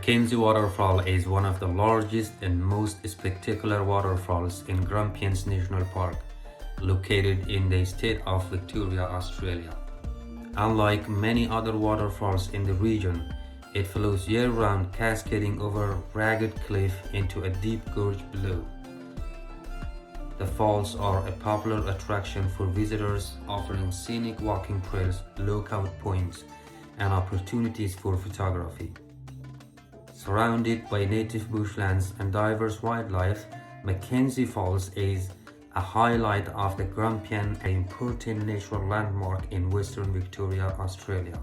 Mackenzie Waterfall is one of the largest and most spectacular waterfalls in Grampians National Park, located in the state of Victoria, Australia. Unlike many other waterfalls in the region, it flows year-round, cascading over a rugged cliff into a deep gorge below. The falls are a popular attraction for visitors, offering scenic walking trails, lookout points, and opportunities for photography. Surrounded by native bushlands and diverse wildlife, Mackenzie Falls is a highlight of the Grampian, an important natural landmark in Western Victoria, Australia.